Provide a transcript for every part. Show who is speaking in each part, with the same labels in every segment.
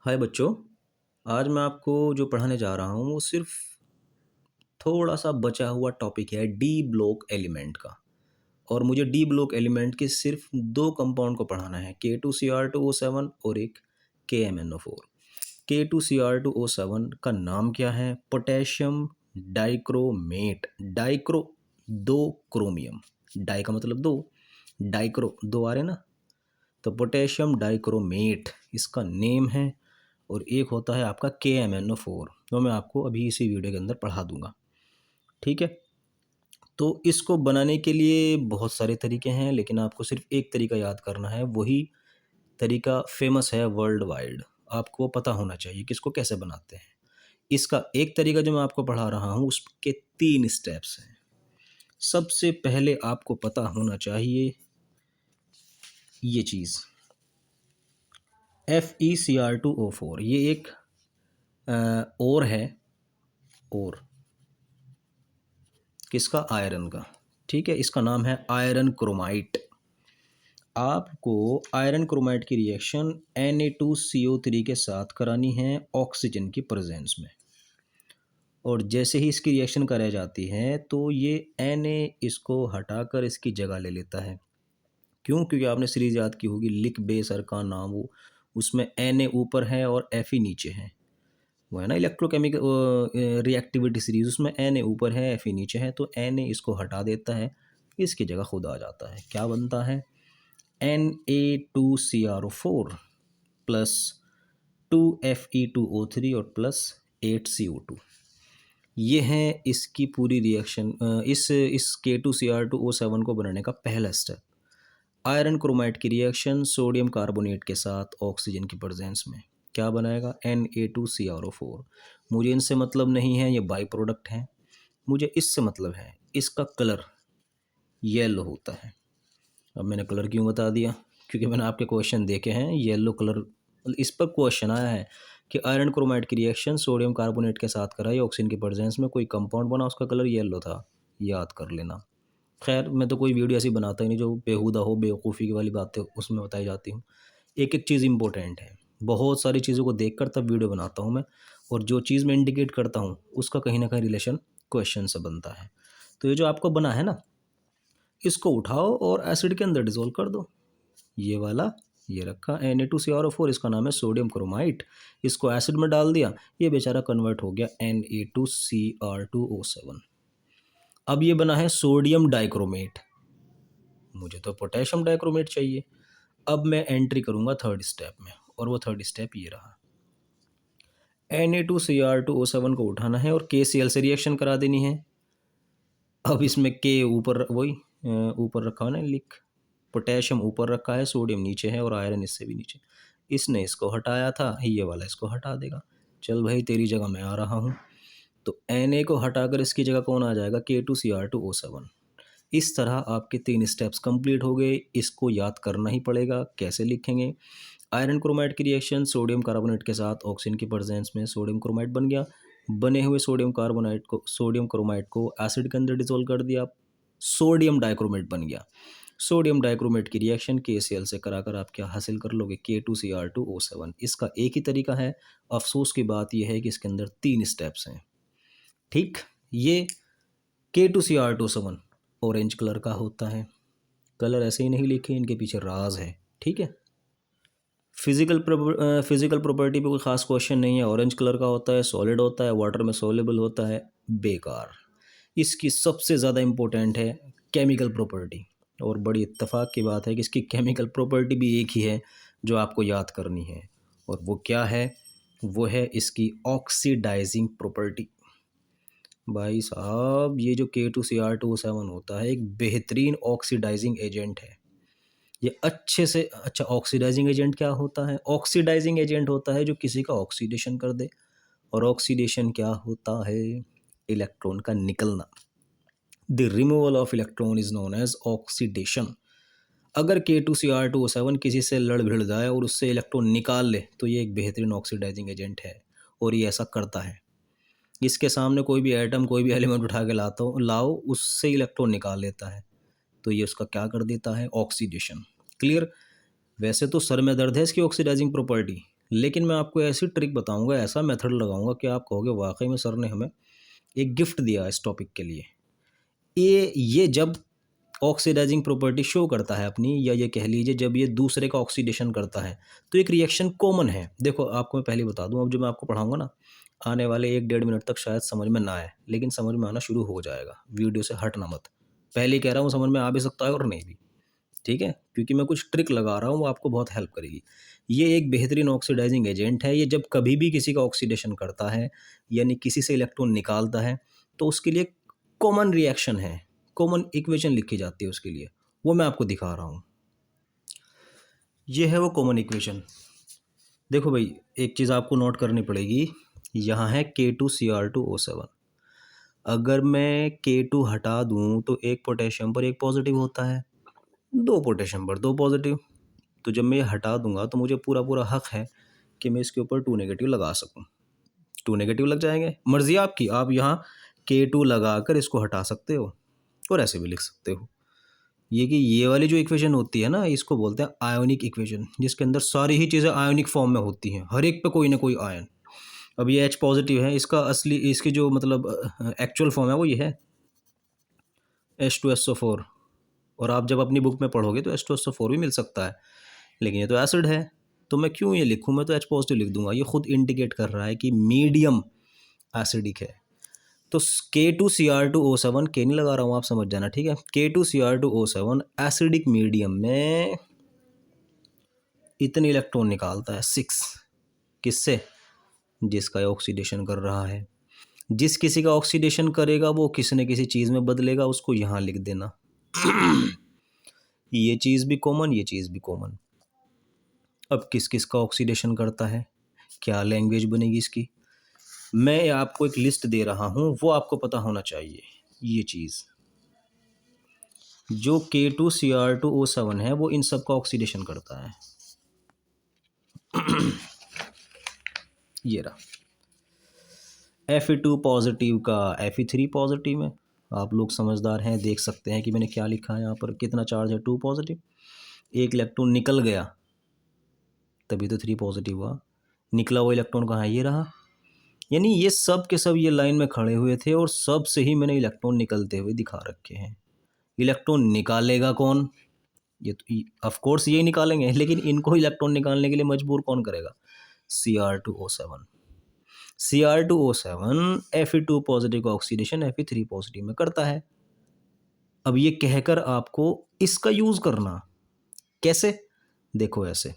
Speaker 1: हाय बच्चों। आज मैं आपको जो पढ़ाने जा रहा हूँ वो सिर्फ थोड़ा सा बचा हुआ टॉपिक है डी ब्लॉक एलिमेंट का। और मुझे डी ब्लॉक एलिमेंट के सिर्फ दो कंपाउंड को पढ़ाना है, K2Cr2O7 और एक KMnO4। K2Cr2O7 का नाम क्या है? Potassium dichromate. डाइक्रो दो, क्रोमियम। डाई का मतलब दो, डाइक्रो दो आ रहे ना, तो पोटेशियम डाइक्रोमेट इसका नेम है। और एक होता है आपका KMnO4, जो मैं आपको अभी इसी वीडियो के अंदर पढ़ा दूंगा। ठीक है, तो इसको बनाने के लिए बहुत सारे तरीके हैं, लेकिन आपको सिर्फ एक तरीका याद करना है। वही तरीका फेमस है वर्ल्ड वाइड, आपको पता होना चाहिए कि इसको कैसे बनाते हैं। इसका एक तरीका जो मैं आपको पढ़ा रहा हूँ उसके 3 स्टेप्स हैं। सबसे पहले आपको पता होना चाहिए ये चीज़, FeCr2O4। ये एक और है, और किसका? आयरन का। ठीक है, इसका नाम है आयरन क्रोमाइट। आपको आयरन क्रोमाइट की रिएक्शन Na2CO3 के साथ करानी है ऑक्सीजन की प्रेजेंस में। और जैसे ही इसकी रिएक्शन कराई जाती है तो ये Na इसको हटाकर इसकी जगह ले लेता है। क्यों? क्योंकि आपने सीरीज याद की होगी, लिक बेस अरकान नाम, वो उसमें Na ऊपर है और Fe नीचे है। वो है ना इलेक्ट्रोकेमिकल रिएक्टिविटी सीरीज, उसमें Na ऊपर है Fe नीचे है, तो Na इसको हटा देता है, इसकी जगह खुद आ जाता है। क्या बनता है? Na2Cr4 प्लस 2Fe2O3 और प्लस 8CO2। ये है इसकी पूरी रिएक्शन। इस K2Cr2O7 को बनाने का पहला स्टेप। आयरन क्रोमाइट की रिएक्शन सोडियम कार्बोनेट के साथ ऑक्सीजन की प्रेजेंस में क्या बनाएगा? Na2Cr4। मुझे इनसे मतलब नहीं है, ये बाई प्रोडक्ट हैं। मुझे इससे मतलब है, इसका कलर येलो होता है। अब मैंने कलर क्यों बता दिया? क्योंकि मैंने आपके क्वेश्चन देखे हैं, येलो कलर इस पर क्वेश्चन आया है कि आयरन क्रोमाइट की रिएक्शन सोडियम कार्बोनेट के साथ कराई ऑक्सीजन की प्रेजेंस में, कोई कंपाउंड बना, उसका कलर येलो था। याद कर लेना। खैर, मैं तो कोई वीडियो ऐसी बनाता ही नहीं जो बेहुदा हो, बेवकूफ़ी की वाली बातें उसमें बताई जाती हूँ। एक एक चीज़ इंपॉर्टेंट है, बहुत सारी चीज़ों को देखकर तब वीडियो बनाता हूँ मैं। और जो चीज़ मैं इंडिकेट करता हूँ उसका कहीं ना कहीं रिलेशन क्वेश्चन से बनता है। तो ये जो आपको बना है ना, इसको उठाओ और एसिड के अंदर डिजोल्व कर दो। ये वाला, ये रखा Na2Cr4, इसका नाम है सोडियम क्रोमाइट। इसको एसिड में डाल दिया, ये बेचारा कन्वर्ट हो गया Na2Cr2O7। अब ये बना है सोडियम डाइक्रोमेट, मुझे तो पोटेशियम डाइक्रोमेट चाहिए। अब मैं एंट्री करूंगा थर्ड स्टेप में, और वो थर्ड स्टेप ये रहा। Na2Cr2O7 को उठाना है और KCl से रिएक्शन करा देनी है। अब इसमें K ऊपर, वही ऊपर रखा है ना लिख, पोटेशियम ऊपर रखा है, सोडियम नीचे है और आयरन इससे भी नीचे। इसने इसको हटाया था, ये वाला इसको हटा देगा। चल भाई, तेरी जगह मैं आ रहा हूँ। तो Na को हटाकर इसकी जगह कौन आ जाएगा? K2Cr2O7। इस तरह आपके 3 स्टेप्स कंप्लीट हो गए। इसको याद करना ही पड़ेगा। कैसे लिखेंगे? आयरन क्रोमाइड की रिएक्शन सोडियम कार्बोनेट के साथ ऑक्सीजन की प्रेजेंस में सोडियम क्रोमाइड बन गया। बने हुए सोडियम क्रोमाइड को एसिड के अंदर डिसॉल्व कर दिया, सोडियम डाइक्रोमेट बन गया। सोडियम डाइक्रोमेट की रिएक्शन KCl से कराकर आप क्या हासिल कर लोगे? K2Cr2O7। इसका एक ही तरीका है। अफसोस की बात यह है कि इसके अंदर 3 स्टेप्स हैं। ठीक, ये K2Cr2O7 ऑरेंज कलर का होता है। कलर ऐसे ही नहीं लिखे, इनके पीछे राज है। ठीक है, फिजिकल प्रॉपर्टी पे कोई ख़ास क्वेश्चन नहीं है। ऑरेंज कलर का होता है, सॉलिड होता है, वाटर में सोलेबल होता है। बेकार। इसकी सबसे ज़्यादा इम्पोर्टेंट है केमिकल प्रॉपर्टी, और बड़ी इत्तेफाक की बात है कि इसकी केमिकल प्रॉपर्टी भी एक ही है जो आपको याद करनी है। और वो क्या है? वो है इसकी ऑक्सीडाइजिंग प्रॉपर्टी। भाई साहब, ये जो K2Cr2O7 होता है एक बेहतरीन ऑक्सीडाइजिंग एजेंट है। ये अच्छे से अच्छा, ऑक्सीडाइजिंग एजेंट क्या होता है? ऑक्सीडाइजिंग एजेंट होता है जो किसी का ऑक्सीडेशन कर दे। और ऑक्सीडेशन क्या होता है? इलेक्ट्रॉन का निकलना। The removal of electron is known as oxidation. अगर K2Cr2O7 किसी से लड़ भिड़ जाए और उससे इलेक्ट्रॉन निकाल ले तो ये एक बेहतरीन ऑक्सीडाइजिंग एजेंट है, और ये ऐसा करता है। इसके सामने कोई भी एटम, कोई भी एलिमेंट उठा के लाओ, उससे इलेक्ट्रॉन निकाल लेता है, तो ये उसका क्या कर देता है? ऑक्सीडेशन। क्लियर? वैसे तो सर में दर्द है इसकी ऑक्सीडाइजिंग प्रॉपर्टी, लेकिन मैं आपको ऐसी ट्रिक बताऊंगा, ऐसा मेथड लगाऊंगा कि आप कहोगे वाकई में सर ने हमें एक गिफ्ट दिया इस टॉपिक के लिए। ये जब ऑक्सीडाइजिंग प्रॉपर्टी शो करता है अपनी, या ये कह लीजिए जब ये दूसरे का ऑक्सीडेशन करता है, तो एक रिएक्शन कॉमन है। देखो आपको मैं पहले बता दूं, अब जो मैं आपको पढ़ाऊंगा ना, आने वाले 1-1.5 मिनट तक शायद समझ में ना आए, लेकिन समझ में आना शुरू हो जाएगा, वीडियो से हटना मत। पहले ही कह रहा हूँ, समझ में आ भी सकता है और नहीं भी, ठीक है, क्योंकि मैं कुछ ट्रिक लगा रहा हूँ, वो आपको बहुत हेल्प करेगी। ये एक बेहतरीन ऑक्सीडाइजिंग एजेंट है। ये जब कभी भी किसी का ऑक्सीडेशन करता है, यानी किसी से इलेक्ट्रॉन निकालता है, तो उसके लिए कॉमन रिएक्शन है, कॉमन इक्वेशन लिखी जाती है उसके लिए, वो मैं आपको दिखा रहा हूँ। ये है वो कॉमन इक्वेशन। देखो भाई, एक चीज़ आपको नोट करनी पड़ेगी, यहाँ है K2Cr2O7। अगर मैं K2 हटा दूँ तो एक पोटेशियम पर एक पॉजिटिव होता है, दो पोटेशियम पर दो पॉजिटिव। तो जब मैं ये हटा दूंगा तो मुझे पूरा पूरा हक है कि मैं इसके ऊपर 2 नेगेटिव लगा सकूं। 2 नेगेटिव लग जाएंगे, मर्जी आपकी, आप यहाँ K2 लगा कर इसको हटा सकते हो और ऐसे भी लिख सकते हो। ये कि ये वाली जो इक्वेशन होती है ना, इसको बोलते हैं आयोनिक इक्वेशन, जिसके अंदर सारी ही चीज़ें आयोनिक फॉर्म में होती हैं, हर एक पे कोई ना कोई आयन। अब ये H पॉजिटिव है, इसका असली, इसकी जो मतलब एक्चुअल फॉर्म है वो ये है H2SO4। और आप जब अपनी बुक में पढ़ोगे तो H2SO4 भी मिल सकता है, लेकिन ये तो एसिड है, तो मैं क्यों ये लिखूँ, मैं तो H पॉजिटिव लिख दूंगा। ये खुद इंडिकेट कर रहा है कि मीडियम एसिडिक है। तो K2Cr2O7, के नहीं लगा रहा हूँ, आप समझ जाना, ठीक है। K2Cr2O7 एसिडिक मीडियम में इतने इलेक्ट्रॉन निकालता है, 6। किससे? जिसका ऑक्सीडेशन कर रहा है। जिस किसी का ऑक्सीडेशन करेगा वो किसी न किसी चीज़ में बदलेगा, उसको यहाँ लिख देना। ये चीज़ भी कॉमन, ये चीज़ भी कॉमन। अब किस किस का ऑक्सीडेशन करता है, क्या लैंग्वेज बनेगी इसकी, मैं आपको एक लिस्ट दे रहा हूँ, वो आपको पता होना चाहिए। ये चीज़ जो K2Cr2O7 है वो इन सब का ऑक्सीडेशन करता है। ये रहा Fe2 पॉजिटिव का Fe3 पॉजिटिव है। आप लोग समझदार हैं, देख सकते हैं कि मैंने क्या लिखा है यहाँ पर, कितना चार्ज है, 2 पॉजिटिव। एक इलेक्ट्रॉन निकल गया तभी तो 3 पॉजिटिव हुआ। निकला हुआ इलेक्ट्रॉन कहाँ है, ये रहा। यानी ये सब के सब ये लाइन में खड़े हुए थे और सब से ही मैंने इलेक्ट्रॉन निकलते हुए दिखा रखे हैं। इलेक्ट्रॉन निकालेगा कौन, ये तो ऑफ कोर्स यही निकालेंगे, लेकिन इनको इलेक्ट्रॉन निकालने के लिए मजबूर कौन करेगा, Cr2O7। Cr2O7 Fe2 पॉजिटिव का ऑक्सीडेशन Fe3 पॉजिटिव में करता है। अब ये कहकर आपको इसका यूज करना कैसे, देखो ऐसे,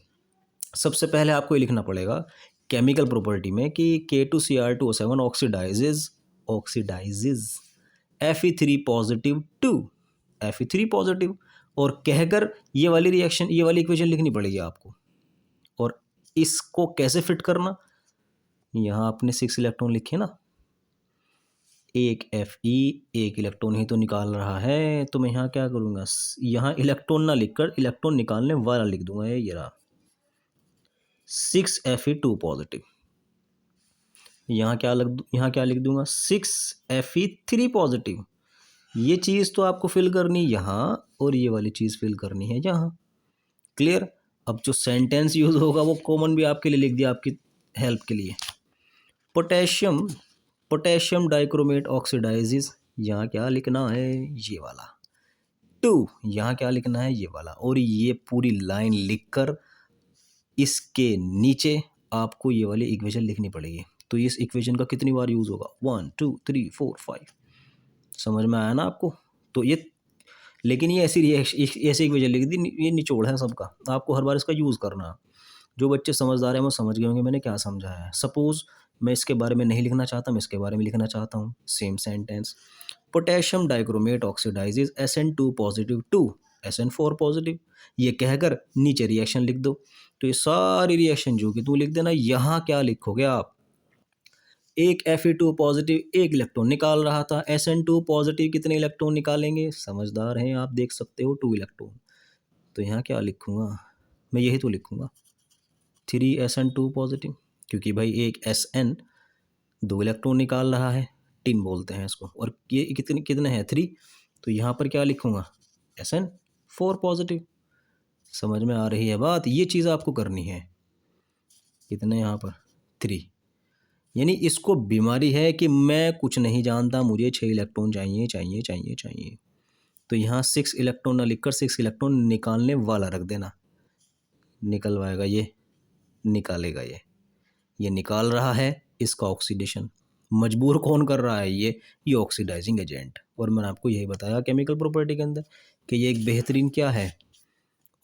Speaker 1: सबसे पहले आपको ये लिखना पड़ेगा केमिकल प्रॉपर्टी में कि K2Cr2O7 oxidises Fe3 positive to Fe3 positive, और कहकर ये वाली रिएक्शन, ये वाली इक्वेशन लिखनी पड़ेगी आपको। और इसको कैसे फिट करना, यहाँ आपने 6 इलेक्ट्रॉन लिखे ना, एक Fe, एक इलेक्ट्रॉन ही तो निकाल रहा है, तो मैं यहाँ क्या करूँगा, यहाँ इलेक्ट्रॉन ना लिखकर इलेक्ट्रॉन निकालने वाला लिख दूंगा, ये रहा 6 Fe2 पॉजिटिव। यहाँ क्या लिख दूंगा, 6 Fe3 पॉजिटिव। ये चीज़ तो आपको फिल करनी यहाँ, और ये वाली चीज़ फिल करनी है यहाँ। क्लियर। अब जो सेंटेंस यूज होगा वो कॉमन भी आपके लिए लिख दिया, आपकी हेल्प के लिए। पोटेशियम पोटेशियम डाइक्रोमेट ऑक्सीडाइजेज, यहाँ क्या लिखना है, ये वाला 2। यहाँ क्या लिखना है, ये वाला। और ये पूरी लाइन लिखकर इसके नीचे आपको ये वाली इक्वेशन लिखनी पड़ेगी। तो इस इक्वेशन का कितनी बार यूज़ होगा, 1 2 3 4 5। समझ में आया ना आपको। तो ये, लेकिन ये ऐसी इक्वेशन लिख दी, ये निचोड़ है सबका, आपको हर बार इसका यूज़ करना है। जो बच्चे समझदार हैं वो समझ गए होंगे मैंने क्या समझाया है। सपोज़ मैं इसके बारे में नहीं लिखना चाहता, मैं इसके बारे में लिखना चाहता हूँ, same sentence. Potassium dichromate oxidises Sn2 positive to Sn4 positive, ये कहकर नीचे रिएक्शन लिख दो। तो ये सारी रिएक्शन जो कि तू लिख देना। यहाँ क्या लिखोगे आप, एक Fe2 पॉजिटिव एक इलेक्ट्रॉन निकाल रहा था, Sn2 पॉजिटिव कितने इलेक्ट्रॉन निकालेंगे, समझदार हैं आप, देख सकते हो 2 इलेक्ट्रॉन। तो यहाँ क्या लिखूँगा, मैं यही तो लिखूँगा 3 Sn2 पॉजिटिव, क्योंकि भाई एक Sn 2 इलेक्ट्रॉन निकाल रहा है, टिन बोलते हैं इसको, और ये कितने कितने हैं 3। तो यहाँ पर क्या लिखूँगा, Sn4 पॉजिटिव। समझ में आ रही है बात, ये चीज़ आपको करनी है। कितने यहाँ पर 3। यानी इसको बीमारी है कि मैं कुछ नहीं जानता, मुझे 6 इलेक्ट्रॉन चाहिए चाहिए चाहिए चाहिए। तो यहाँ 6 इलेक्ट्रॉन ना लिखकर 6 इलेक्ट्रॉन निकालने वाला रख देना, निकलवाएगा ये, निकालेगा ये निकाल रहा है, इसका ऑक्सीडेशन। मजबूर कौन कर रहा है? ये ऑक्सीडाइजिंग एजेंट। और मैंने आपको यही बताया केमिकल प्रॉपर्टी के अंदर कि ये एक बेहतरीन क्या है,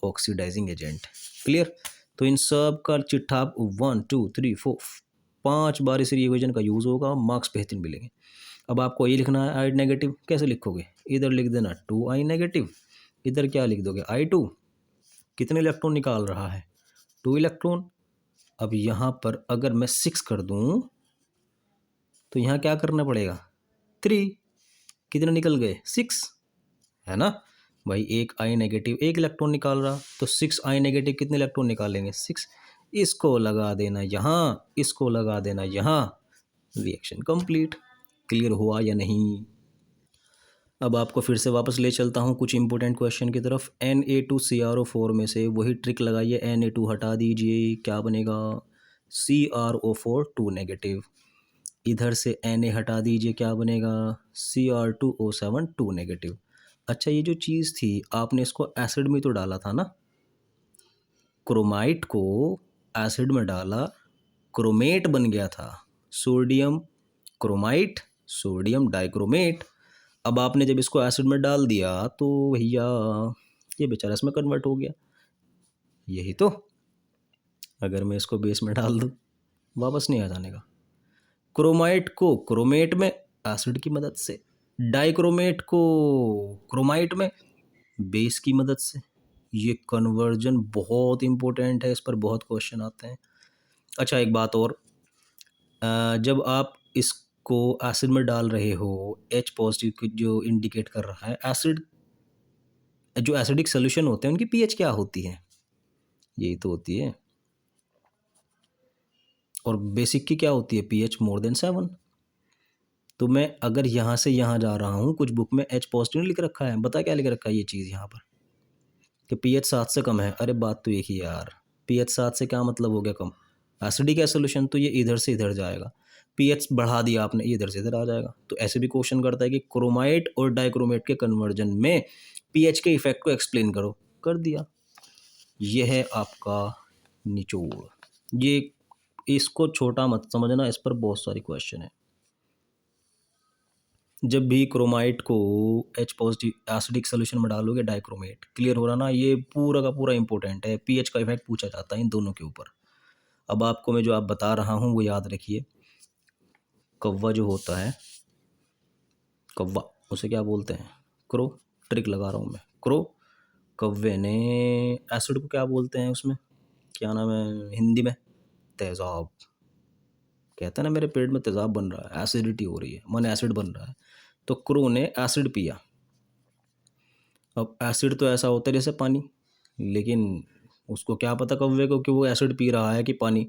Speaker 1: ऑक्सीडाइजिंग एजेंट। क्लियर? तो इन सब का चिट्ठा आप 1 2 3 4 5 बार इस रिएक्शन का यूज़ होगा, मार्क्स बेहतरीन मिलेंगे। अब आपको ये लिखना है आई नेगेटिव, कैसे लिखोगे? इधर लिख देना 2I नेगेटिव, इधर क्या लिख दोगे I2। कितने इलेक्ट्रॉन निकाल रहा है? 2 इलेक्ट्रॉन। अब यहाँ पर अगर मैं 6 कर दूँ तो यहाँ क्या करना पड़ेगा? 3। कितने निकल गए? 6, है ना भाई। एक I नेगेटिव एक इलेक्ट्रॉन निकाल रहा, तो 6I नेगेटिव कितने इलेक्ट्रॉन निकालेंगे? 6। इसको लगा देना यहाँ, इसको लगा देना यहाँ, रिएक्शन कंप्लीट। क्लियर हुआ या नहीं? अब आपको फिर से वापस ले चलता हूँ कुछ इंपॉर्टेंट क्वेश्चन की तरफ। Na2CrO4 में से वही ट्रिक लगाइए, Na2 हटा दीजिए, क्या बनेगा? CrO4 2 negative. इधर से Na हटा दीजिए, क्या बनेगा? Cr2O7 2 negative. अच्छा, ये जो चीज़ थी आपने इसको एसिड में तो डाला था ना, क्रोमाइट को एसिड में डाला, क्रोमेट बन गया था, सोडियम क्रोमाइट, सोडियम डाइक्रोमेट। अब आपने जब इसको एसिड में डाल दिया तो भैया ये बेचारा इसमें कन्वर्ट हो गया, यही तो। अगर मैं इसको बेस में डाल दूँ वापस नहीं आ जाने का। क्रोमाइट को क्रोमेट में एसिड की मदद से, डाइक्रोमेट को क्रोमाइट में बेस की मदद से। ये कन्वर्जन बहुत इंपॉर्टेंट है, इस पर बहुत क्वेश्चन आते हैं। अच्छा, एक बात और, जब आप इसको एसिड में डाल रहे हो, H पॉजिटिव जो इंडिकेट कर रहा है, एसिड जो एसिडिक सोल्यूशन होते हैं उनकी pH क्या होती है? यही तो होती है। और बेसिक की क्या होती है? pH more than 7। तो मैं अगर यहाँ से यहाँ जा रहा हूँ, कुछ बुक में H पॉजिटिव लिख रखा है, बता क्या लिख रखा है ये चीज़ यहाँ पर कि pH 7 से कम है। अरे बात तो एक ही यार, pH 7 से क्या मतलब हो गया? कम। एसिडिक है सोल्यूशन तो ये इधर से इधर जाएगा, pH बढ़ा दिया आपने, ये इधर से इधर आ जाएगा। तो ऐसे भी क्वेश्चन करता है कि क्रोमाइट और डाइक्रोमेट के कन्वर्जन में pH के इफेक्ट को एक्सप्लेन करो, कर दिया। ये है आपका निचोड़। ये इसको छोटा मत समझना, इस पर बहुत सारी क्वेश्चन है। जब भी क्रोमाइट को H पॉजिटिव एसिडिक सोल्यूशन में डालोगे, डाइक्रोमेट। क्लियर हो रहा ना? ये पूरा का पूरा इंपॉर्टेंट है, pH का इफेक्ट पूछा जाता है इन दोनों के ऊपर। अब आपको मैं जो आप बता रहा हूँ वो याद रखिए। कौवा जो होता है, कौवा, उसे क्या बोलते हैं? क्रो। ट्रिक लगा रहा हूँ मैं, क्रो। कौवे ने एसिड को क्या बोलते हैं? उसमें क्या नाम है हिंदी में? तेज़ाब। कहता है ना मेरे पेट में तेज़ाब बन रहा है, एसिडिटी हो रही है, मन एसिड बन रहा है। तो क्रो ने एसिड पिया। अब एसिड तो ऐसा होता है जैसे पानी, लेकिन उसको क्या पता कौवे को कि वो एसिड पी रहा है कि पानी।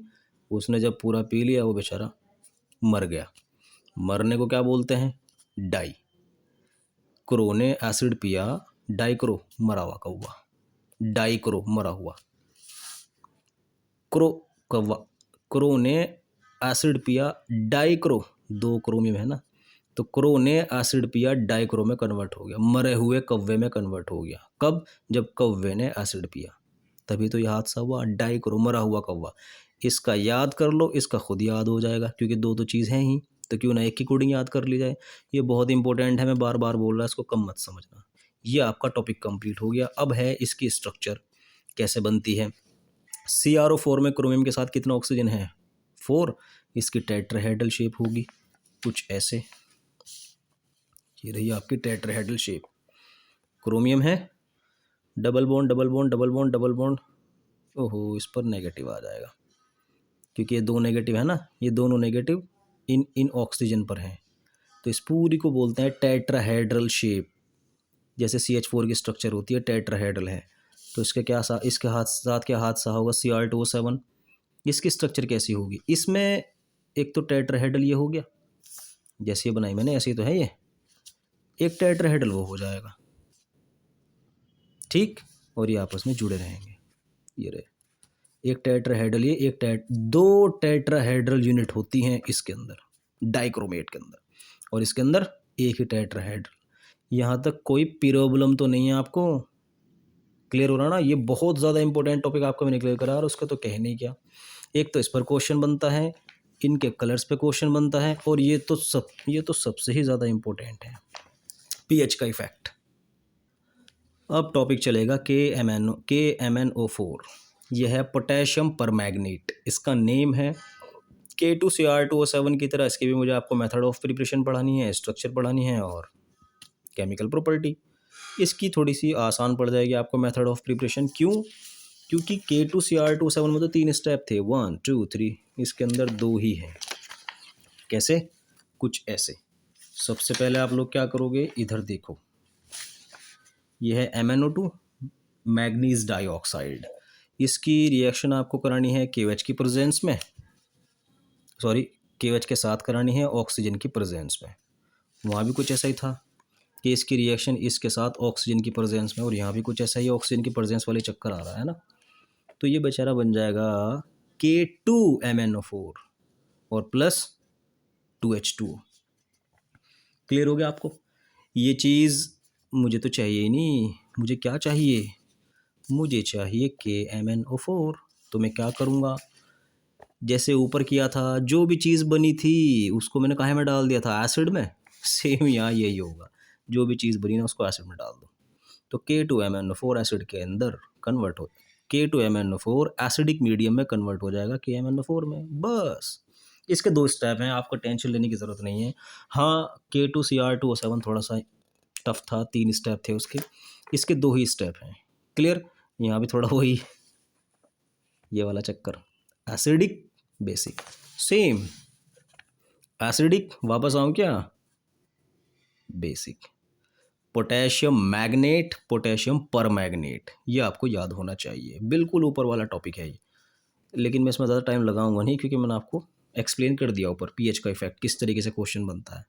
Speaker 1: उसने जब पूरा पी लिया वो बेचारा मर गया। मरने को क्या बोलते हैं? डाई। क्रो ने एसिड पिया, डाइक्रो मरा हुआ कौवा, डाइक्रो मरा हुआ। क्रो कौवा, क्रो ने एसिड पिया, डाइक्रो, दो क्रोमियम है ना, तो क्रो ने एसिड पिया, डाइक्रो में कन्वर्ट हो गया, मरे हुए कौवे में कन्वर्ट हो गया। कब? जब कौवे ने एसिड पिया, तभी तो यह हादसा हुआ। डाइक्रो मरा हुआ कौवा, इसका याद कर लो, इसका खुद याद हो जाएगा, क्योंकि दो तो चीज़ हैं ही, तो क्यों ना एक की कोडिंग याद कर ली जाए। ये बहुत इंपॉर्टेंट है, मैं बार बार बोल रहा, इसको कम मत समझना। ये आपका टॉपिक कंप्लीट हो गया। अब है इसकी स्ट्रक्चर कैसे बनती है। CrO4 में क्रोमियम के साथ कितना ऑक्सीजन है? 4। इसकी टेट्राहेड्रल शेप होगी कुछ ऐसे, ये रही आपकी टेट्राहेड्रल शेप। क्रोमियम है, double bond double bond double bond double bond. ओहो, इस पर नेगेटिव आ जाएगा, क्योंकि ये दो नेगेटिव है ना, ये दोनों नेगेटिव इन इन ऑक्सीजन पर हैं। तो इस पूरी को बोलते हैं टेट्राहेड्रल शेप। जैसे CH4 की स्ट्रक्चर होती है, टेट्राहेड्रल है। तो इसके क्या इसके साथ क्या हादसा होगा? Cr2O7। इसकी स्ट्रक्चर कैसी होगी? इसमें एक तो टेट्राहेड्रल ये हो गया, जैसे ये बनाई मैंने ऐसे ही तो है, ये एक टेट्राहेड्रल वो हो जाएगा, ठीक। और ये आपस में जुड़े रहेंगे, ये रहे। एक टेट्राहेड्रल ये एक दो टेट्राहेड्रल यूनिट होती हैं इसके अंदर, डाइक्रोमेट के अंदर, और इसके अंदर एक ही टेट्राहेड्रल। यहाँ तक कोई प्रॉब्लम तो नहीं है आपको? क्लियर हो रहा ना? ये बहुत ज़्यादा इंपॉर्टेंट टॉपिक आपको मैंने क्लियर करा, और उसका तो कहने ही क्या। एक तो इस पर क्वेश्चन बनता है, इनके कलर्स पे क्वेश्चन बनता है, और ये तो सबसे ही ज़्यादा इम्पोर्टेंट है, पीएच का इफेक्ट। अब टॉपिक चलेगा KMnO4। यह है पोटेशियम परमैंगनेट, इसका नेम है। K2Cr2O7 की तरह इसकी भी मुझे आपको मेथड ऑफ प्रिपरेशन पढ़ानी है, स्ट्रक्चर पढ़ानी है, और केमिकल प्रॉपर्टी। इसकी थोड़ी सी आसान पड़ जाएगी आपको मेथड ऑफ प्रिपरेशन। क्यों? क्योंकि K2Cr2O7 में तो 3 स्टेप थे, 1 2 3, इसके अंदर 2 ही हैं। कैसे? कुछ ऐसे। सबसे पहले आप लोग क्या करोगे, इधर देखो, यह है MnO2, मैग्नीज डाइऑक्साइड। इसकी रिएक्शन आपको करानी है KOH की प्रेजेंस में, सॉरी KOH के साथ करानी है ऑक्सीजन की प्रेजेंस में। वहाँ भी कुछ ऐसा ही था कि इसकी रिएक्शन इसके साथ ऑक्सीजन की प्रेजेंस में, और यहाँ भी कुछ ऐसा ही ऑक्सीजन की प्रेजेंस वाले चक्कर आ रहा है ना। तो ये बेचारा बन जाएगा K2MnO4 और प्लस 2H2O। क्लियर हो गया आपको? ये चीज़ मुझे तो चाहिए ही नहीं। मुझे क्या चाहिए? मुझे चाहिए KMnO4। तो मैं क्या करूँगा, जैसे ऊपर किया था, जो भी चीज़ बनी थी उसको मैंने काहे में डाल दिया था, एसिड में। सेम यहाँ यही होगा, जो भी चीज़ बनी ना उसको एसिड में डाल दो, तो K2MnO4 एसिड के अंदर कन्वर्ट हो, K2MnO4 एसिडिक मीडियम में कन्वर्ट हो जाएगा KMnO4 में। बस इसके 2 स्टेप हैं, आपको टेंशन लेने की ज़रूरत नहीं है। हाँ, K2Cr2O7 थोड़ा सा टफ था, 3 स्टेप थे उसके, इसके 2 ही स्टेप हैं। क्लियर? यहाँ भी थोड़ा वही ये वाला चक्कर, एसिडिक बेसिक सेम, एसिडिक वापस आऊँ क्या, basic. Potassium magnet, potassium permanganate, ये आपको याद होना चाहिए, बिल्कुल ऊपर वाला टॉपिक है ये। लेकिन मैं इसमें ज़्यादा टाइम लगाऊंगा नहीं, क्योंकि मैंने आपको एक्सप्लेन कर दिया ऊपर पीएच का इफेक्ट किस तरीके से क्वेश्चन बनता है।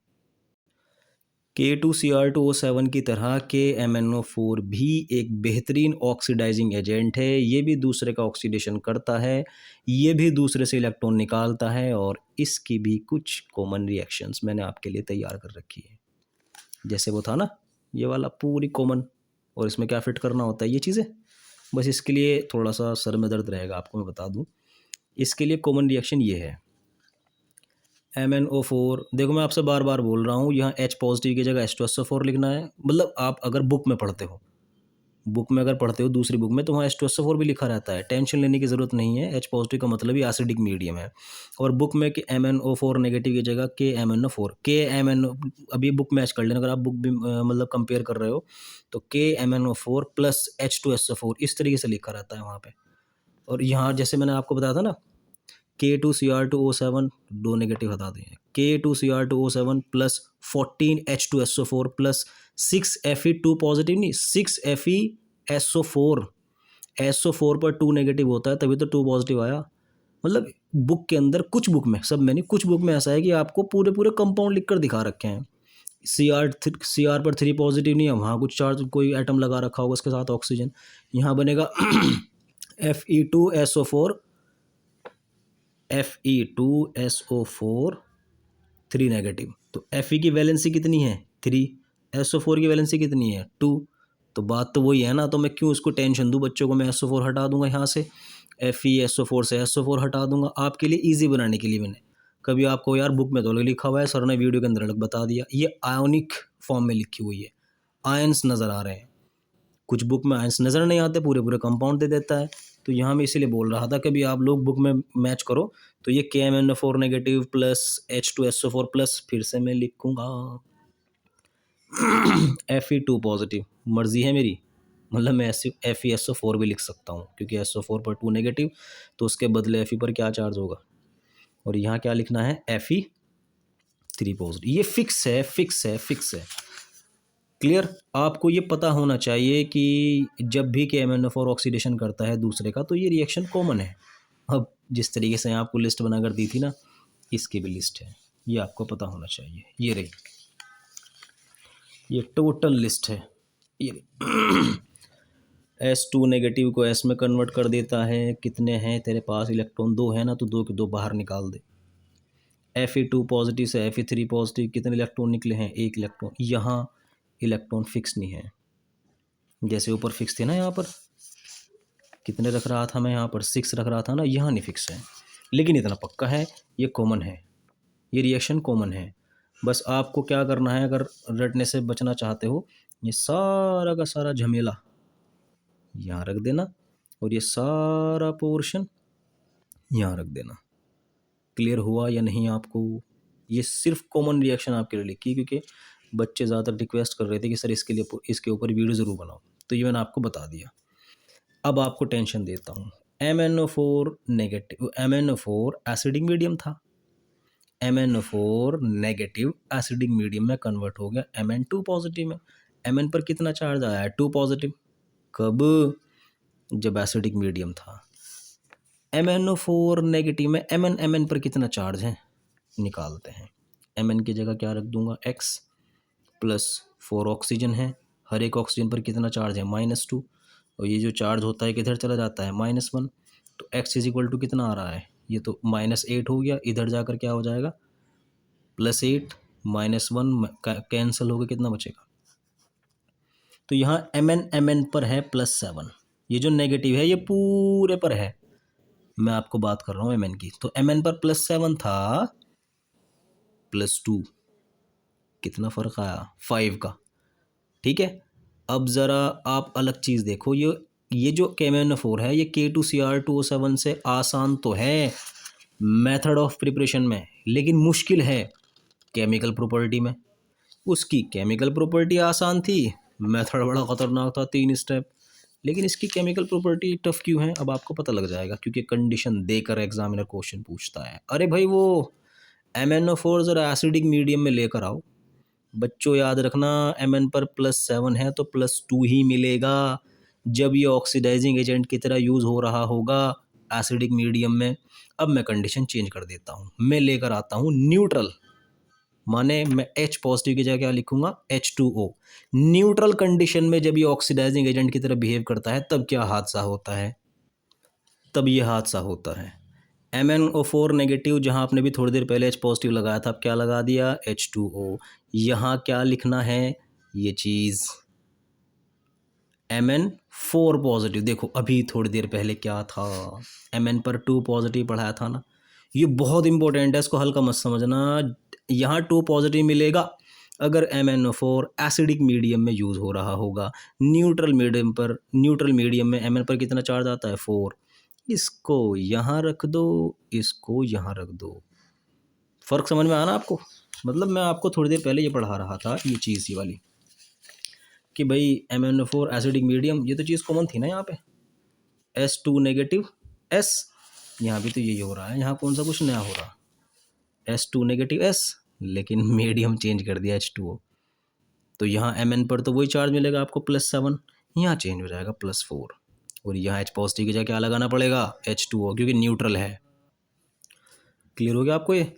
Speaker 1: K2Cr2O7 की तरह KMnO4 भी एक बेहतरीन ऑक्सीडाइजिंग एजेंट है। ये भी दूसरे का ऑक्सीडेशन करता है, ये भी दूसरे से इलेक्ट्रॉन निकालता है, और इसकी भी कुछ कॉमन रिएक्शंस मैंने आपके लिए तैयार कर रखी है। जैसे वो था ना ये वाला पूरी कॉमन, और इसमें क्या फिट करना होता है ये चीज़ें। बस इसके लिए थोड़ा सा सर में दर्द रहेगा, आपको मैं बता दूं। इसके लिए कॉमन रिएक्शन ये है, MnO4। देखो मैं आपसे बार बार बोल रहा हूँ, यहाँ H पॉजिटिव की जगह H2SO4 लिखना है। मतलब आप अगर बुक में पढ़ते हो, दूसरी बुक में, तो वहाँ H2SO4 भी लिखा रहता है, टेंशन लेने की ज़रूरत नहीं है। H पॉजिटिव का मतलब ही एसिडिक मीडियम है, और बुक में कि MnO4 नेगेटिव की जगह KMnO4 अभी बुक मैच कर लेना, अगर आप बुक भी मतलब कंपेयर कर रहे हो, तो KMnO4 प्लस H2SO4 इस तरीके से लिखा रहता है वहाँ पे। और यहाँ जैसे मैंने आपको बताया था ना, K2Cr2O7 दो नेगेटिव हटा दें, K2Cr2O7 plus 14H2SO4 plus 6Fe2 positive नहीं, 6FeSO4, SO4 पर 2 नेगेटिव होता है, तभी तो 2 पॉजिटिव आया। मतलब बुक के अंदर कुछ बुक में, सब में नहीं, कुछ बुक में ऐसा है कि आपको पूरे पूरे कंपाउंड लिख कर दिखा रखे हैं। Cr पर 3 पॉजिटिव नहीं है, वहाँ कुछ चार्ज कोई एटम लगा रखा होगा उसके साथ ऑक्सीजन। यहाँ बनेगा Fe2SO4 Fe2SO4 3 नेगेटिव। तो Fe की वैलेंसी कितनी है, 3, SO4 की वैलेंसी कितनी है, 2। तो बात तो वही है ना, तो मैं क्यों उसको टेंशन दूं बच्चों को। मैं SO4 हटा दूंगा यहाँ से, FeSO4 से SO4 हटा दूंगा, आपके लिए ईजी बनाने के लिए। मैंने कभी आपको यार बुक में तो अलग लिखा हुआ है, सर ने वीडियो के अंदर अलग बता दिया, ये आयोनिक फॉर्म में लिखी हुई है, आयंस नज़र आ रहे हैं। कुछ बुक में आयंस नज़र नहीं आते, पूरे पूरे कंपाउंड दे देता है। तो यहाँ मैं इसीलिए बोल रहा था कि भी आप लोग बुक में मैच करो, तो ये KMnO4 negative plus H2SO4 plus, फिर से मैं लिखूँगा Fe2 पॉजिटिव, मर्जी है मेरी। मतलब मैं FeSO4 भी लिख सकता हूँ, क्योंकि SO4 पर 2 नेगेटिव, तो उसके बदले Fe पर क्या चार्ज होगा, और यहाँ क्या लिखना है, Fe3 पॉजिटिव। ये फिक्स है, फिक्स है, फिक्स है। क्लियर? आपको ये पता होना चाहिए कि जब भी KMnO4 ऑक्सीडेशन करता है दूसरे का, तो ये रिएक्शन कॉमन है। अब जिस तरीके से आपको लिस्ट बनाकर दी थी ना, इसकी भी लिस्ट है, ये आपको पता होना चाहिए। ये रही, ये टोटल लिस्ट है, ये रही। S2 नेगेटिव को S में कन्वर्ट कर देता है। कितने हैं तेरे पास इलेक्ट्रॉन? 2 है ना, तो 2 के 2 बाहर निकाल दे। Fe2 पॉजिटिव से Fe3 पॉजिटिव, कितने इलेक्ट्रॉन निकले हैं? 1 इलेक्ट्रॉन। यहाँ इलेक्ट्रॉन फिक्स नहीं है, जैसे ऊपर फिक्स थे ना, यहाँ पर कितने रख रहा था मैं? यहाँ पर 6 रख रहा था ना, यहाँ नहीं फिक्स है। लेकिन इतना पक्का है, ये कॉमन है, ये रिएक्शन कॉमन है। बस आपको क्या करना है, अगर रटने से बचना चाहते हो, ये सारा का सारा झमेला यहाँ रख देना और ये सारा पोर्शन यहाँ रख देना। क्लियर हुआ या नहीं आपको? ये सिर्फ कॉमन रिएक्शन आपके लिए लिखी, क्योंकि बच्चे ज़्यादातर रिक्वेस्ट कर रहे थे कि सर इसके ऊपर वीडियो ज़रूर बनाओ, तो ये मैंने आपको बता दिया। अब आपको टेंशन देता हूँ। MnO4 negative, MnO4 acidic medium था, MnO4 नेगेटिव एसिडिक मीडियम में कन्वर्ट हो गया Mn2 पॉजिटिव में। Mn पर कितना चार्ज आया है? 2 पॉजिटिव। कब? जब एसिडिक मीडियम था। MnO4 नेगेटिव में Mn पर कितना चार्ज है? निकालते हैं। Mn की जगह क्या रख दूंगा? X प्लस 4 ऑक्सीजन है, हर एक ऑक्सीजन पर कितना चार्ज है? -2। और ये जो चार्ज होता है किधर चला जाता है? -1। तो X इज इक्वल टू कितना आ रहा है? ये तो -8 हो गया, इधर जाकर क्या हो जाएगा? +8 -1 कैंसिल हो गया, कितना बचेगा? तो यहाँ Mn पर है +7। ये जो नेगेटिव है ये पूरे पर है, मैं आपको बात कर रहा हूँ Mn की। तो Mn पर +7 था, +2, कितना फ़र्क आया? 5 का। ठीक है। अब ज़रा आप अलग चीज़ देखो, ये जो KMnO4 है ये K2Cr2O7 से आसान तो है मेथड ऑफ प्रिपरेशन में, लेकिन मुश्किल है केमिकल प्रॉपर्टी में। उसकी केमिकल प्रॉपर्टी आसान थी, मेथड बड़ा ख़तरनाक था, 3 स्टेप। लेकिन इसकी केमिकल प्रॉपर्टी टफ क्यों है? अब आपको पता लग जाएगा, क्योंकि कंडीशन देकर एग्जामिनर क्वेश्चन पूछता है। अरे भाई वो MnO4 ज़रा एसिडिक मीडियम में लेकर आओ। बच्चों याद रखना, Mn पर +7 है तो +2 ही मिलेगा जब ये ऑक्सीडाइजिंग एजेंट की तरह यूज़ हो रहा होगा एसिडिक मीडियम में। अब मैं कंडीशन चेंज कर देता हूँ, मैं लेकर आता हूँ न्यूट्रल, माने मैं H पॉजिटिव की जगह क्या लिखूंगा? H2O। न्यूट्रल कंडीशन में जब ये ऑक्सीडाइजिंग एजेंट की तरह बिहेव करता है तब क्या हादसा होता है? तब ये हादसा होता है MnO4 नेगेटिव, जहाँ आपने भी थोड़ी देर पहले H पॉजिटिव लगाया था, अब क्या लगा दिया? H2O। यहाँ क्या लिखना है? ये चीज़ Mn4 पॉजिटिव। देखो अभी थोड़ी देर पहले क्या था? Mn पर 2 पॉजिटिव पढ़ाया था ना, ये बहुत इंपॉर्टेंट है, इसको हल्का मत समझना। यहाँ 2 पॉजिटिव मिलेगा अगर MnO4 एसिडिक मीडियम में यूज़ हो रहा होगा। न्यूट्रल मीडियम में Mn पर कितना चार्ज आता है? 4। इसको यहाँ रख दो, इसको यहाँ रख दो। फ़र्क समझ में आना आपको? मतलब मैं आपको थोड़ी देर पहले ये पढ़ा रहा था, ये चीज़ ये वाली, कि भाई MnO4 एसिडिक मीडियम, ये तो चीज़ कॉमन थी ना यहाँ पे। S2 नेगेटिव S, यहाँ भी तो यही हो रहा है, यहाँ कौन सा कुछ नया हो रहा? S2 नेगेटिव S, लेकिन मीडियम चेंज कर दिया H2O। तो यहाँ Mn पर तो वही चार्ज मिलेगा आपको +7, यहाँ चेंज हो जाएगा +4, और यहाँ H पॉजिटिव की जगह क्या लगाना पड़ेगा? H2O, क्योंकि न्यूट्रल है। क्लियर हो गया आपको ये?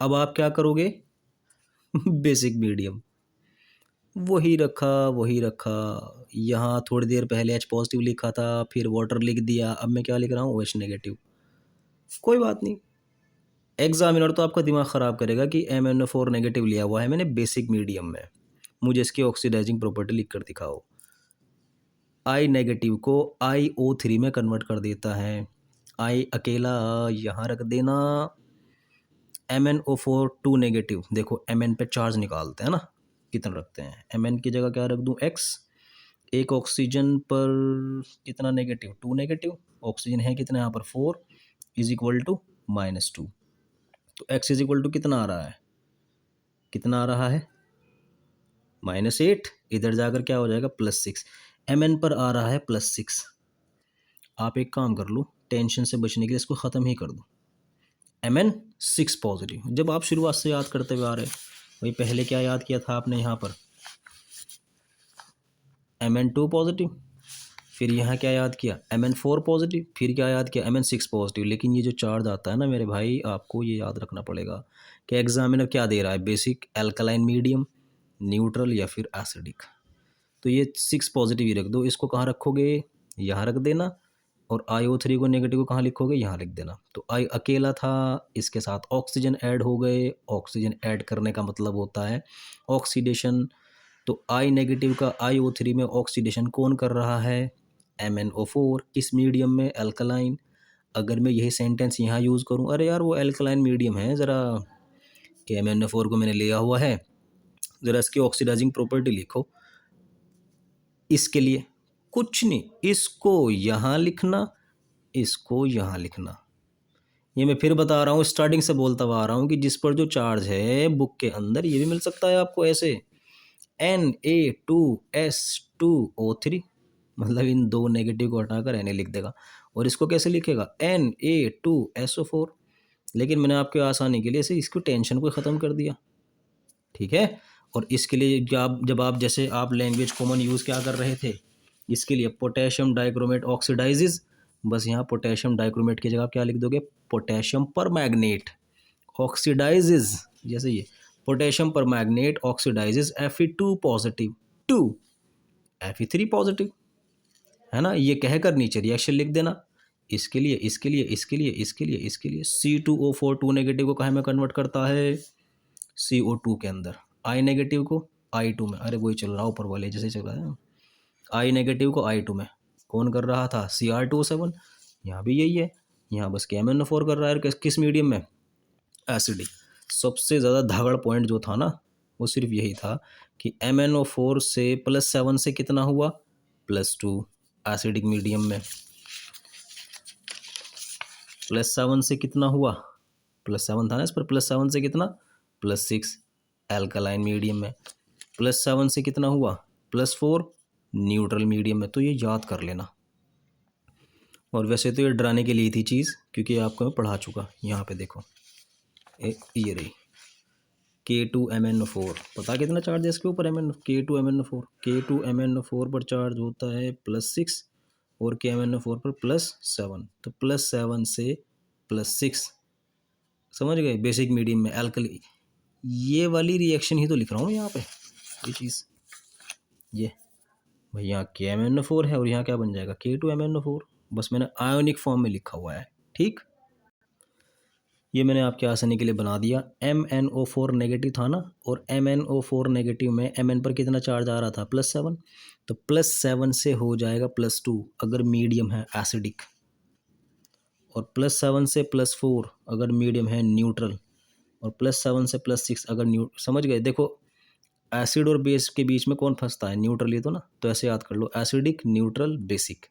Speaker 1: अब आप क्या करोगे? बेसिक मीडियम वही रखा। यहाँ थोड़ी देर पहले H पॉजिटिव लिखा था, फिर वाटर लिख दिया, अब मैं क्या लिख रहा हूँ? OH negative. कोई बात नहीं, एग्जामिनर तो आपका दिमाग ख़राब करेगा कि MnO4 नेगेटिव लिया हुआ है मैंने बेसिक मीडियम में, मुझे इसकी ऑक्सीडाइजिंग प्रॉपर्टी लिख कर दिखाओ। I नेगेटिव को IO3 में कन्वर्ट कर देता है, I अकेला यहाँ रख देना। MnO4 2 नेगेटिव, देखो Mn पे चार्ज निकालते हैं ना, कितना रखते हैं? Mn की जगह क्या रख दूँ? X। एक ऑक्सीजन पर कितना नेगेटिव? 2 नेगेटिव। ऑक्सीजन है कितना यहाँ पर? 4 इज इक्वल टू -2। तो X इज इक्वल टू कितना आ रहा है? कितना आ रहा है? -8। इधर जाकर क्या हो जाएगा? +6। Mn पर आ रहा है +6। आप एक काम कर लो, टेंशन से बचने के लिए इसको ख़त्म ही कर दो। Mn 6 positive. जब आप शुरुआत से याद करते हुए आ रहे, भाई पहले क्या याद किया था आपने? यहाँ पर Mn2 पॉजिटिव, फिर यहाँ क्या याद किया? Mn4 पॉजिटिव, फिर क्या याद किया? Mn6 positive. लेकिन ये जो चार्ज आता है ना मेरे भाई, आपको ये याद रखना पड़ेगा कि एग्जामिनर क्या दे रहा है? बेसिक, एल्कलाइन मीडियम, न्यूट्रल या फिर एसिडिक। तो ये 6 पॉजिटिव ही रख दो। इसको कहाँ रखोगे? यहाँ रख देना, और IO3 को नेगेटिव को कहाँ लिखोगे, यहाँ लिख देना। तो I अकेला था, इसके साथ ऑक्सीजन ऐड हो गए। ऑक्सीजन ऐड करने का मतलब होता है ऑक्सीडेशन। तो I नेगेटिव का IO3 में ऑक्सीडेशन कौन कर रहा है, MnO4। किस मीडियम में, अल्कलाइन। अगर मैं यही सेंटेंस यहाँ यूज़ करूँ, अरे यार वो अल्कलाइन मीडियम है, ज़रा कि MnO4 को मैंने लिया हुआ है, ज़रा इसकी ऑक्सीडाइजिंग प्रॉपर्टी लिखो। इसके लिए कुछ नहीं, इसको यहाँ लिखना, इसको यहाँ लिखना। ये मैं फिर बता रहा हूँ, स्टार्टिंग से बोलता हुआ आ रहा हूँ कि जिस पर जो चार्ज है बुक के अंदर, ये भी मिल सकता है आपको ऐसे, Na2S2O3, मतलब इन दो नेगेटिव को हटाकर Na लिख देगा। और इसको कैसे लिखेगा, Na2SO4। लेकिन मैंने आपके आसानी के लिए इसे इसको टेंशन को ख़त्म कर दिया, ठीक है। और इसके लिए जब आप जैसे आप लैंग्वेज कॉमन यूज़ क्या कर रहे थे, इसके लिए पोटेशियम डाइक्रोमेट ऑक्सीडाइजेज, बस यहाँ पोटेशियम डाइक्रोमेट की जगह क्या लिख दोगे, पोटेशियम परमैंगनेट ऑक्सीडाइजेज। जैसे ये potassium permanganate oxidises Fe2 positive to Fe3 positive, है ना। ये कहकर नीचे रिएक्शन लिख देना। इसके लिए, इसके लिए, इसके लिए, इसके लिए, इसके लिए C2O4 2 नेगेटिव को कहाँ में कन्वर्ट करता है, CO2 के अंदर। I नेगेटिव को I2 में, अरे वही चल रहा है ऊपर वाले जैसे चल रहा है। I नेगेटिव को I2 में कौन कर रहा था, Cr2O7। यहाँ भी यही है, यहाँ बस MnO4 कर रहा है। किस मीडियम में, एसिडिक। सबसे ज़्यादा धागड़ पॉइंट जो था ना, वो सिर्फ यही था कि MnO4 से +7 से कितना हुआ, +2 एसिडिक मीडियम में। +7 से कितना हुआ, +7 था ना इस पर, +7 से कितना, +6 एल्कलाइन मीडियम में। +7 से कितना हुआ, +4 न्यूट्रल मीडियम में। तो ये याद कर लेना। और वैसे तो ये डराने के लिए थी चीज़, क्योंकि आपको मैं पढ़ा चुका। यहाँ पे देखो, ये रही K2MnO4, पता कितना चार्ज है इसके ऊपर, K2MnO4 पर चार्ज होता है +6 और KMnO4 पर +7। तो +7 से +6, समझ गए, बेसिक मीडियम में एल्कली। ये वाली रिएक्शन ही तो लिख रहा हूँ यहाँ पे, ये चीज़, ये भाई यहाँ KMnO4 है और यहाँ क्या बन जाएगा, K2MnO4। बस मैंने आयोनिक फॉर्म में लिखा हुआ है, ठीक। ये मैंने आपके आसानी के लिए बना दिया। MnO4 नेगेटिव था ना, और MnO4 नेगेटिव में Mn पर कितना चार्ज आ रहा था, +7। तो +7 से हो जाएगा +2 अगर मीडियम है एसिडिक, और +7 से +4 अगर मीडियम है न्यूट्रल, और +7 से +6 अगर समझ गए। देखो एसिड और बेस के बीच में कौन फंसता है, न्यूट्रल ही तो ना। तो ऐसे याद कर लो, एसिडिक, न्यूट्रल, बेसिक,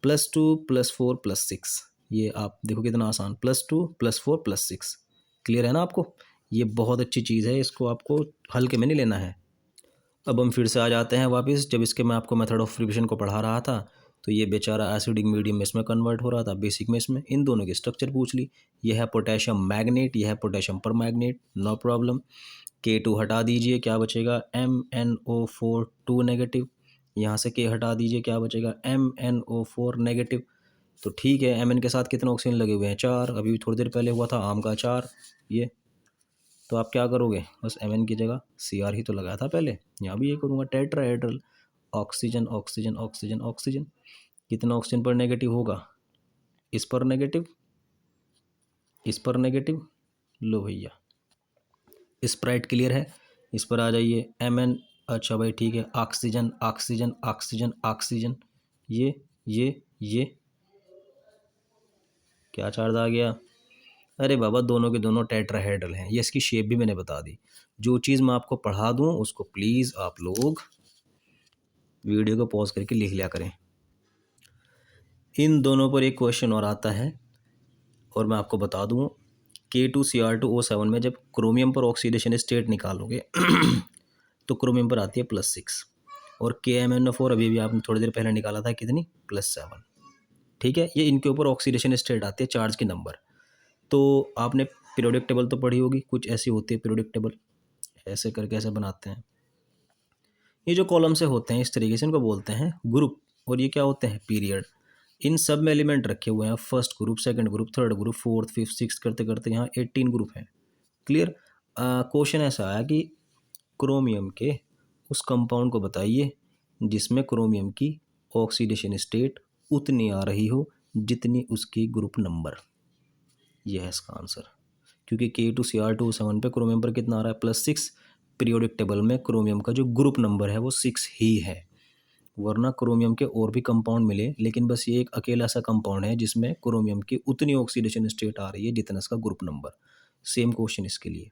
Speaker 1: +2 +4 +6। ये आप देखो कितना आसान, +2 +4 +6। क्लियर है ना आपको, ये बहुत अच्छी चीज़ है, इसको आपको हल्के में नहीं लेना है। अब हम फिर से आ जाते हैं वापस, जब इसके मैं आपको मेथड ऑफ रिविजन को पढ़ा रहा था, तो ये बेचारा एसिडिक मीडियम में इसमें कन्वर्ट हो रहा था, बेसिक में इसमें। इन दोनों की स्ट्रक्चर पूछ ली, यह है पोटेशियम मैग्नेट, यह है potassium permanganate, no problem. K2 हटा दीजिए, क्या बचेगा, MnO4 2 नेगेटिव। यहाँ से K हटा दीजिए, क्या बचेगा, MnO4 नेगेटिव। तो ठीक है, Mn के साथ कितने ऑक्सीजन लगे हुए हैं, 4। अभी थोड़ी देर पहले हुआ था आम का अचार, ये। तो आप क्या करोगे, बस Mn की जगह Cr ही तो लगाया था पहले, यहाँ भी ये करूँगा, tetrahedral, oxygen oxygen oxygen oxygen. कितना ऑक्सीजन पर नेगेटिव होगा, इस पर नेगेटिव, इस पर नेगेटिव। लो भैया, स्प्राइट क्लियर है, इस पर आ जाइए, Mn। अच्छा भाई ठीक है, ऑक्सीजन ऑक्सीजन ऑक्सीजन ऑक्सीजन, ये क्या चार्ज आ गया, अरे बाबा दोनों के दोनों टेट्राहेड्रल हैं। ये इसकी शेप भी मैंने बता दी। जो चीज़ मैं आपको पढ़ा दूँ उसको प्लीज़ आप लोग वीडियो को पॉज करके लिख लिया करें। इन दोनों पर एक क्वेश्चन और आता है, और मैं आपको बता दूँ, K2Cr2O7 में जब क्रोमियम पर ऑक्सीडेशन स्टेट निकालोगे तो क्रोमियम पर आती है +6, और KMnO4 अभी आपने थोड़ी देर पहले निकाला था कितनी, +7। ठीक है, ये इनके ऊपर ऑक्सीडेशन स्टेट आती है, चार्ज के नंबर। तो आपने पीरियोडिक टेबल तो पढ़ी होगी, कुछ ऐसी होती है पीरियोडिक टेबल, ऐसे करके ऐसे बनाते हैं। ये जो कॉलम से होते हैं इस तरीके से, इनको बोलते हैं ग्रुप, और ये क्या होते हैं, पीरियड। इन सब में एलिमेंट रखे हुए हैं, first group, second group, third group, fourth, fifth, six करते करते यहाँ 18 ग्रुप हैं। क्लियर। क्वेश्चन ऐसा आया कि क्रोमियम के उस कंपाउंड को बताइए जिसमें क्रोमियम की ऑक्सीडेशन स्टेट उतनी आ रही हो जितनी उसकी ग्रुप नंबर। यह है इसका आंसर, क्योंकि K2Cr2O7 पे क्रोमियम पर कितना आ रहा है +6, पीरियोडिक टेबल में क्रोमियम का जो ग्रुप नंबर है वो 6 ही है। वरना क्रोमियम के और भी कंपाउंड मिले, लेकिन बस ये एक अकेला सा कंपाउंड है जिसमें क्रोमियम की उतनी ऑक्सीडेशन स्टेट आ रही है जितना इसका ग्रुप नंबर। सेम क्वेश्चन इसके लिए,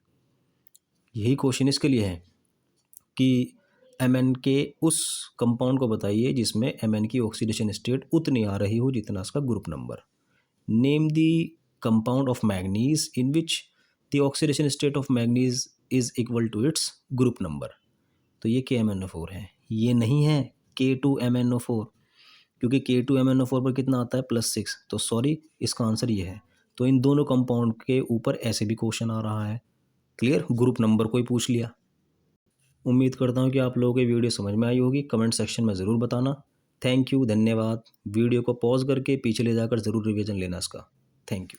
Speaker 1: यही क्वेश्चन इसके लिए है कि Mn के उस कंपाउंड को बताइए जिसमें Mn की ऑक्सीडेशन स्टेट उतनी आ रही हो जितना इसका group number. Name the compound of manganese in which the oxidation state of manganese is equal to its group number. तो ये KMnO4 है, ये नहीं है K2MnO4, क्योंकि K2MnO4 पर कितना आता है +6, तो सॉरी इसका आंसर ये है। तो इन दोनों कंपाउंड के ऊपर ऐसे भी क्वेश्चन आ रहा है। क्लियर, ग्रुप नंबर कोई पूछ लिया। उम्मीद करता हूँ कि आप लोगों को वीडियो समझ में आई होगी। कमेंट सेक्शन में ज़रूर बताना। थैंक यू, धन्यवाद। वीडियो को पॉज करके पीछे ले जाकर ज़रूर रिवीजन लेना इसका। Thank you.